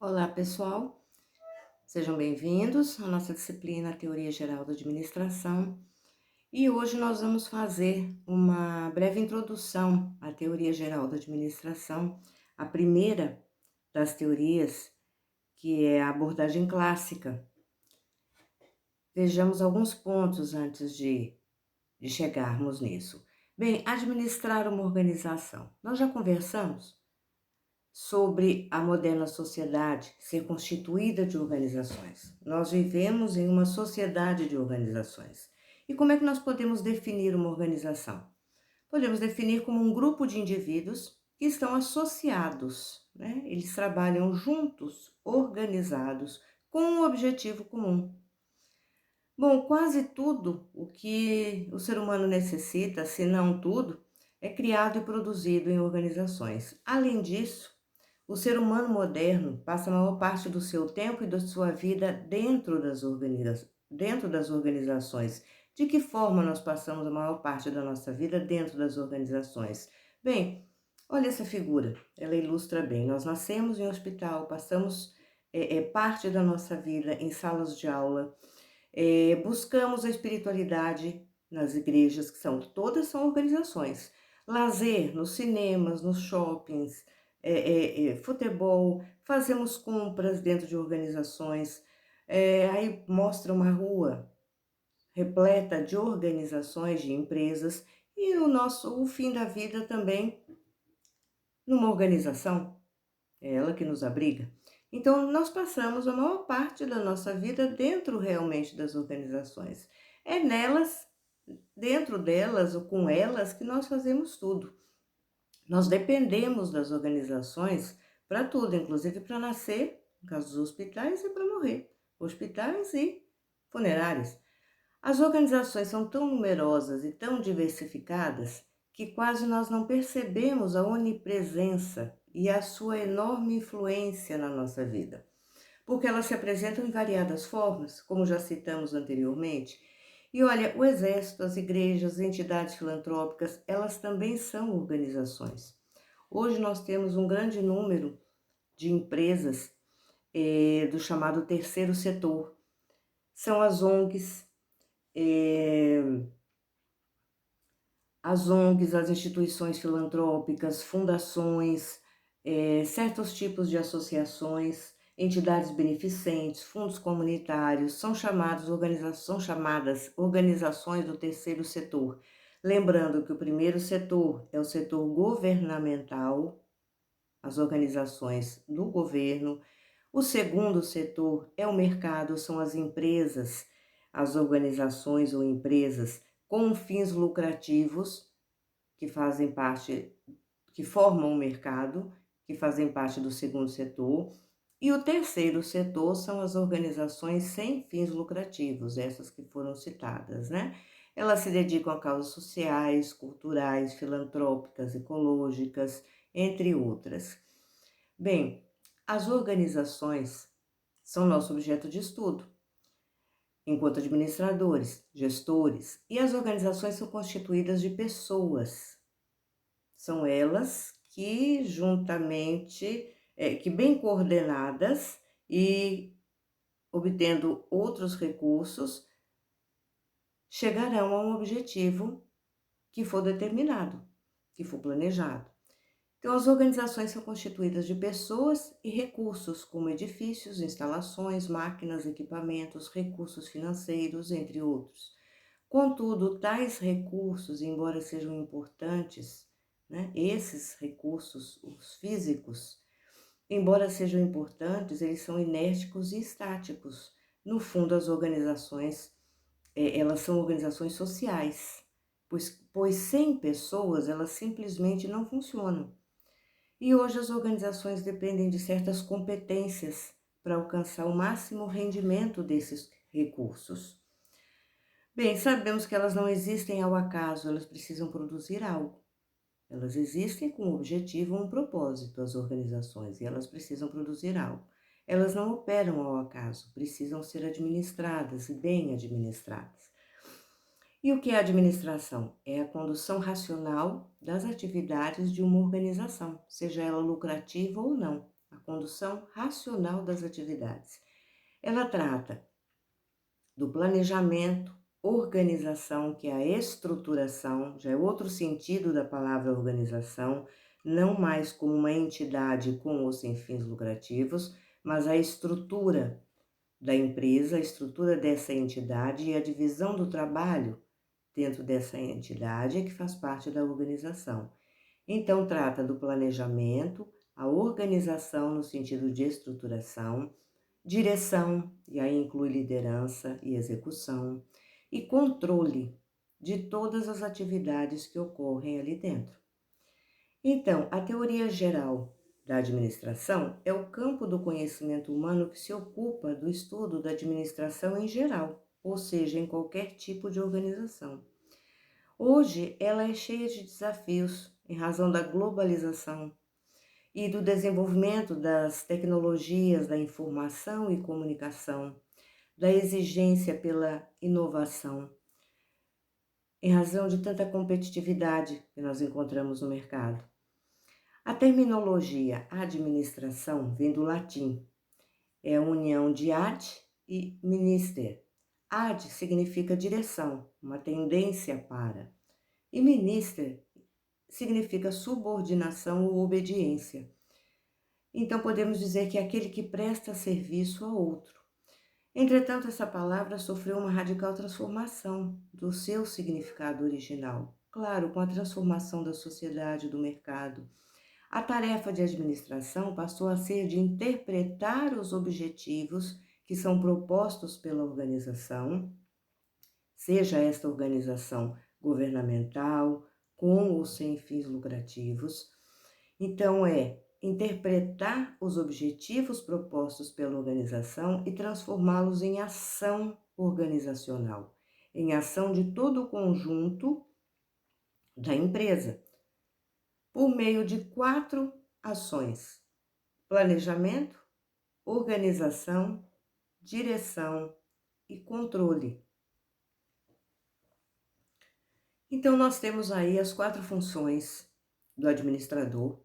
Olá, pessoal, sejam bem-vindos à nossa disciplina Teoria Geral da Administração. E hoje nós vamos fazer uma breve introdução à Teoria Geral da Administração, a primeira das teorias, que é a abordagem clássica. Vejamos alguns pontos antes de chegarmos nisso. Bem, administrar uma organização. Nós já conversamos sobre a moderna sociedade ser constituída de organizações. Nós vivemos em uma sociedade de organizações. E como é que nós podemos definir uma organização? Podemos definir como um grupo de indivíduos que estão associados, né? Eles trabalham juntos, organizados, com um objetivo comum. Bom, quase tudo o que o ser humano necessita, se não tudo, é criado e produzido em organizações. Além disso, o ser humano moderno passa a maior parte do seu tempo e da sua vida dentro das organizações. De que forma nós passamos a maior parte da nossa vida dentro das organizações? Bem, olha essa figura, ela ilustra bem. Nós nascemos em um hospital, passamos parte da nossa vida em salas de aula, buscamos a espiritualidade nas igrejas, que todas são organizações. Lazer nos cinemas, nos shoppings, futebol, fazemos compras dentro de organizações, aí mostra uma rua repleta de organizações, de empresas, e o fim da vida também numa organização, é ela que nos abriga. Então, nós passamos a maior parte da nossa vida dentro realmente das organizações. É nelas, dentro delas ou com elas, que nós fazemos tudo. Nós dependemos das organizações para tudo, inclusive para nascer, no caso dos hospitais, e para morrer, hospitais e funerárias. As organizações são tão numerosas e tão diversificadas que quase nós não percebemos a onipresença e a sua enorme influência na nossa vida, porque elas se apresentam em variadas formas, como já citamos anteriormente. E olha, o exército, as igrejas, as entidades filantrópicas, elas também são organizações. Hoje nós temos um grande número de empresas do chamado terceiro setor. São eh, as ONGs, as instituições filantrópicas, fundações, certos tipos de associações, entidades beneficentes, fundos comunitários, são chamadas organizações do terceiro setor. Lembrando que o primeiro setor é o setor governamental, as organizações do governo. O segundo setor é o mercado, são as empresas, as organizações ou empresas com fins lucrativos que fazem parte, que formam o mercado, que fazem parte do segundo setor. E o terceiro setor são as organizações sem fins lucrativos, essas que foram citadas, né? Elas se dedicam a causas sociais, culturais, filantrópicas, ecológicas, entre outras. Bem, as organizações são nosso objeto de estudo, enquanto administradores, gestores, e as organizações são constituídas de pessoas. São elas que juntamente, que bem coordenadas e obtendo outros recursos, chegarão a um objetivo que for determinado, que for planejado. Então, as organizações são constituídas de pessoas e recursos, como edifícios, instalações, máquinas, equipamentos, recursos financeiros, entre outros. Contudo, tais recursos, embora sejam importantes, né, esses recursos, os físicos, embora sejam importantes, eles são inérticos e estáticos. No fundo, as organizações, elas são organizações sociais, pois sem pessoas, elas simplesmente não funcionam. E hoje as organizações dependem de certas competências para alcançar o máximo rendimento desses recursos. Bem, sabemos que elas não existem ao acaso, elas precisam produzir algo. Elas existem com um objetivo, um propósito, as organizações, e elas precisam produzir algo. Elas não operam ao acaso, precisam ser administradas e bem administradas. E o que é administração? É a condução racional das atividades de uma organização, seja ela lucrativa ou não. a condução racional das atividades. Ela trata do planejamento, organização, que é a estruturação, já é outro sentido da palavra organização, não mais como uma entidade com ou sem fins lucrativos, mas a estrutura da empresa, a estrutura dessa entidade e a divisão do trabalho dentro dessa entidade é que faz parte da organização. Então, trata do planejamento, a organização no sentido de estruturação, direção, e aí inclui liderança e execução, e controle de todas as atividades que ocorrem ali dentro. Então, a teoria geral da administração é o campo do conhecimento humano que se ocupa do estudo da administração em geral, ou seja, em qualquer tipo de organização. Hoje, ela é cheia de desafios em razão da globalização e do desenvolvimento das tecnologias da informação e comunicação, da exigência pela inovação, em razão de tanta competitividade que nós encontramos no mercado. A terminologia administração vem do latim, é a união de ad e minister. Ad significa direção, uma tendência para, e minister significa subordinação ou obediência. Então, podemos dizer que é aquele que presta serviço a outro. Entretanto, essa palavra sofreu uma radical transformação do seu significado original. Claro, com a transformação da sociedade e do mercado. A tarefa de administração passou a ser de interpretar os objetivos que são propostos pela organização, seja esta organização governamental, com ou sem fins lucrativos. Então, é interpretar os objetivos propostos pela organização e transformá-los em ação organizacional, em ação de todo o conjunto da empresa, por meio de 4 ações: planejamento, organização, direção e controle. Então, nós temos aí as 4 funções do administrador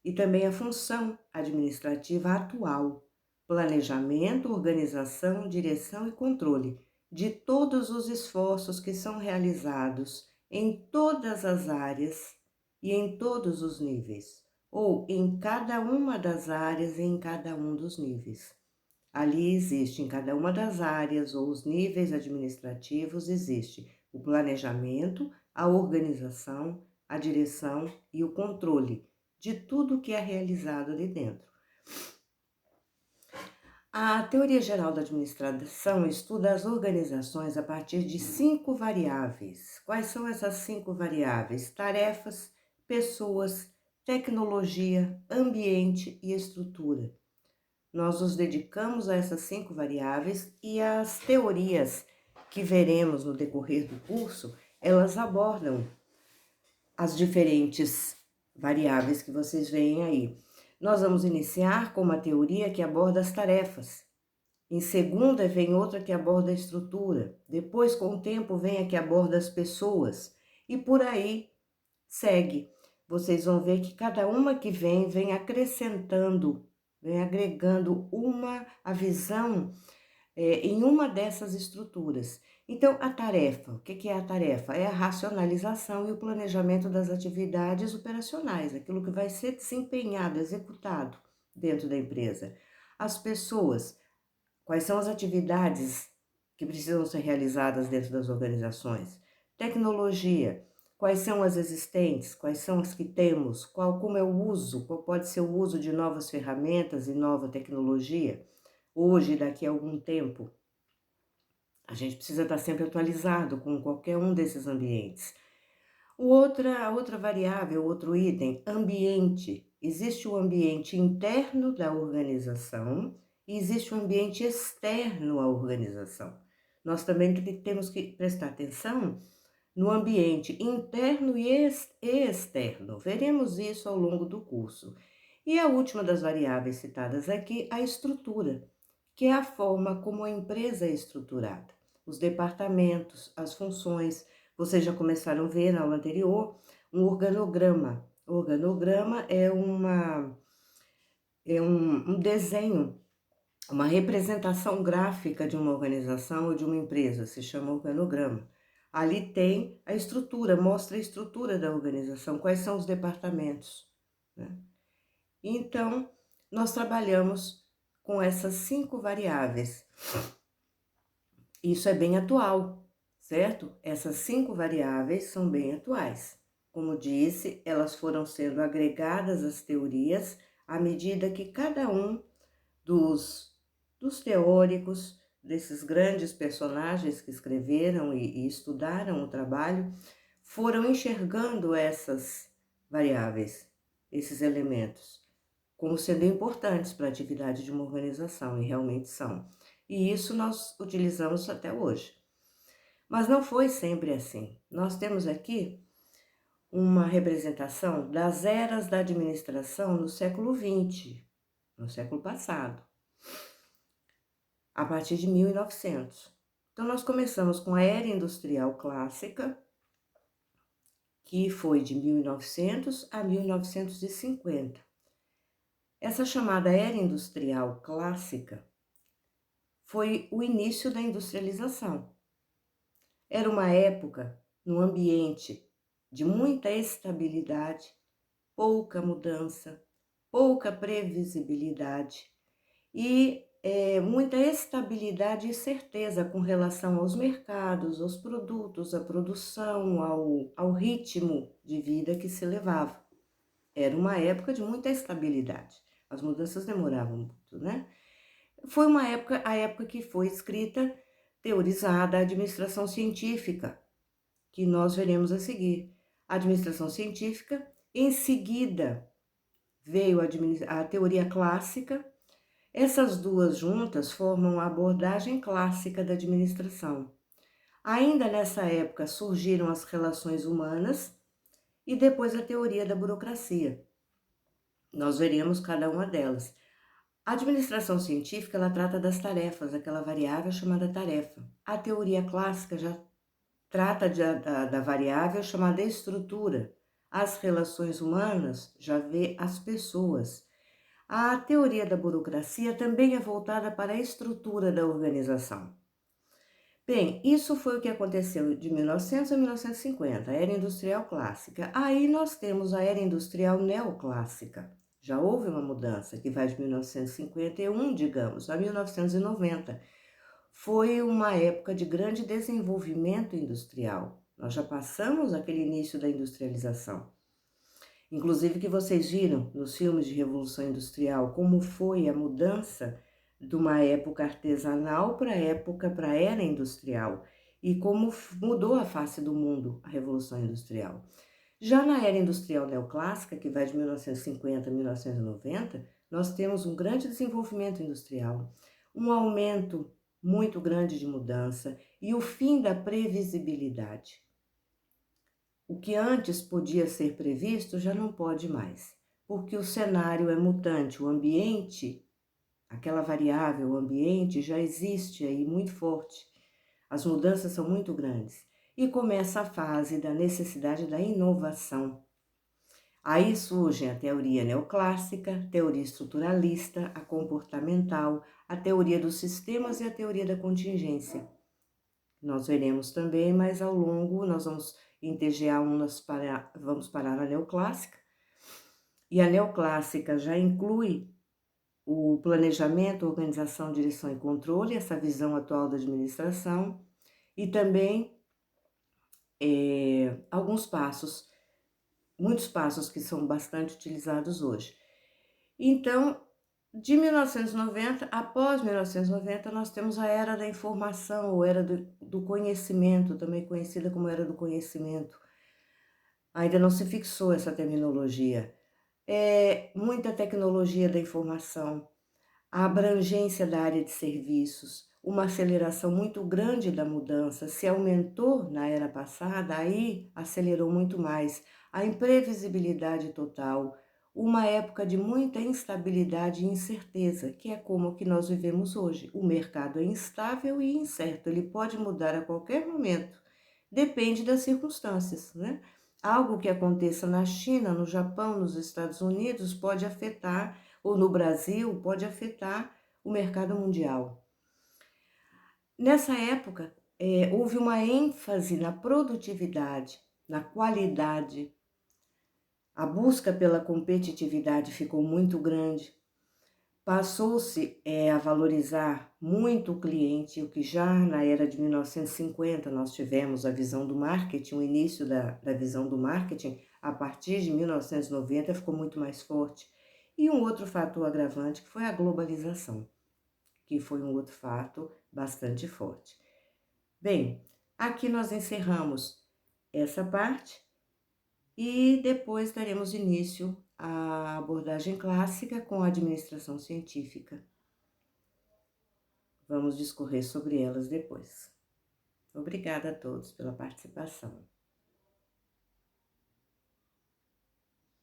e também a função administrativa atual: planejamento, organização, direção e controle de todos os esforços que são realizados em todas as áreas e em todos os níveis, ou em cada uma das áreas e em cada um dos níveis. Ali existe, em cada uma das áreas ou os níveis administrativos, existe o planejamento, a organização, a direção e o controle de tudo que é realizado ali dentro. A teoria geral da administração estuda as organizações a partir de 5 variáveis. Quais são essas 5 variáveis? Tarefas, pessoas, tecnologia, ambiente e estrutura. Nós nos dedicamos a essas 5 variáveis e as teorias que veremos no decorrer do curso, elas abordam as diferentes variáveis que vocês veem aí. Nós vamos iniciar com uma teoria que aborda as tarefas. Em segunda, vem outra que aborda a estrutura. Depois, com o tempo, vem a que aborda as pessoas. E por aí segue. Vocês vão ver que cada uma que vem acrescentando, vem agregando a visão em uma dessas estruturas. Então, a tarefa, o que é a tarefa? É a racionalização e o planejamento das atividades operacionais, aquilo que vai ser desempenhado, executado dentro da empresa. As pessoas, quais são as atividades que precisam ser realizadas dentro das organizações? Tecnologia, quais são as existentes, quais são as que temos, como é o uso, qual pode ser o uso de novas ferramentas e nova tecnologia, hoje e daqui a algum tempo. A gente precisa estar sempre atualizado com qualquer um desses ambientes. A outra variável, outro item, ambiente. Existe o ambiente interno da organização e existe o ambiente externo à organização. Nós também temos que prestar atenção no ambiente interno e externo. Veremos isso ao longo do curso. E a última das variáveis citadas aqui, a estrutura, que é a forma como a empresa é estruturada. Os departamentos, as funções, vocês já começaram a ver na aula anterior, um organograma. O organograma é é um desenho, uma representação gráfica de uma organização ou de uma empresa, se chama organograma. Ali tem a estrutura, mostra a estrutura da organização, quais são os departamentos, né? Então, nós trabalhamos com essas 5 variáveis. Isso é bem atual, certo? Essas 5 variáveis são bem atuais. Como disse, elas foram sendo agregadas às teorias à medida que cada um dos teóricos, desses grandes personagens que escreveram e estudaram o trabalho, foram enxergando essas variáveis, esses elementos, como sendo importantes para a atividade de uma organização, e realmente são. E isso nós utilizamos até hoje. Mas não foi sempre assim. Nós temos aqui uma representação das eras da administração no século XX, no século passado, a partir de 1900. Então, nós começamos com a era industrial clássica, que foi de 1900 a 1950. Essa chamada era industrial clássica foi o início da industrialização. Era uma época, num ambiente de muita estabilidade, pouca mudança, pouca previsibilidade e muita estabilidade e certeza com relação aos mercados, aos produtos, à produção, ao ritmo de vida que se levava. Era uma época de muita estabilidade. As mudanças demoravam muito, né? Foi uma época, a época que foi escrita, teorizada a administração científica, que nós veremos a seguir. A administração científica, em seguida veio a teoria clássica. Essas duas juntas formam a abordagem clássica da administração. Ainda nessa época surgiram as relações humanas e depois a teoria da burocracia. Nós veremos cada uma delas. A administração científica, ela trata das tarefas, aquela variável chamada tarefa. A teoria clássica já trata da variável chamada estrutura. As relações humanas já vê as pessoas. A teoria da burocracia também é voltada para a estrutura da organização. Bem, isso foi o que aconteceu de 1900 a 1950, a era industrial clássica. Aí nós temos a era industrial neoclássica. Já houve uma mudança que vai de 1951, digamos, a 1990. Foi uma época de grande desenvolvimento industrial. Nós já passamos aquele início da industrialização. Inclusive que vocês viram nos filmes de Revolução Industrial como foi a mudança de uma época artesanal para a era industrial e como mudou a face do mundo a Revolução Industrial. Já na era industrial neoclássica, que vai de 1950 a 1990, nós temos um grande desenvolvimento industrial, um aumento muito grande de mudança e o fim da previsibilidade. O que antes podia ser previsto já não pode mais, porque o cenário é mutante, o ambiente, aquela variável, o ambiente já existe aí muito forte. As mudanças são muito grandes e começa a fase da necessidade da inovação. Aí surgem a teoria neoclássica, teoria estruturalista, a comportamental, a teoria dos sistemas e a teoria da contingência. Nós veremos também, mas ao longo nós vamos em TGA1 vamos parar na neoclássica. E a neoclássica já inclui o planejamento, organização, direção e controle, essa visão atual da administração, e também alguns passos, muitos passos que são bastante utilizados hoje. Então, de 1990, após 1990, nós temos a Era da Informação, ou Era do Conhecimento, também conhecida como Era do Conhecimento. Ainda não se fixou essa terminologia. Muita tecnologia da informação, a abrangência da área de serviços, uma aceleração muito grande da mudança. Se aumentou na era passada, aí acelerou muito mais. A imprevisibilidade total, uma época de muita instabilidade e incerteza, que é como o que nós vivemos hoje. O mercado é instável e incerto, ele pode mudar a qualquer momento, depende das circunstâncias, né? Algo que aconteça na China, no Japão, nos Estados Unidos pode afetar ou no Brasil pode afetar o mercado mundial. Nessa época, houve uma ênfase na produtividade, na qualidade, a busca pela competitividade ficou muito grande. Passou-se a valorizar muito o cliente, o que já na era de 1950 nós tivemos a visão do marketing, o início da visão do marketing, a partir de 1990 ficou muito mais forte. E um outro fator agravante que foi a globalização, que foi um outro fato bastante forte. Bem, aqui nós encerramos essa parte e depois daremos início à abordagem clássica com a administração científica. Vamos discorrer sobre elas depois. Obrigada a todos pela participação.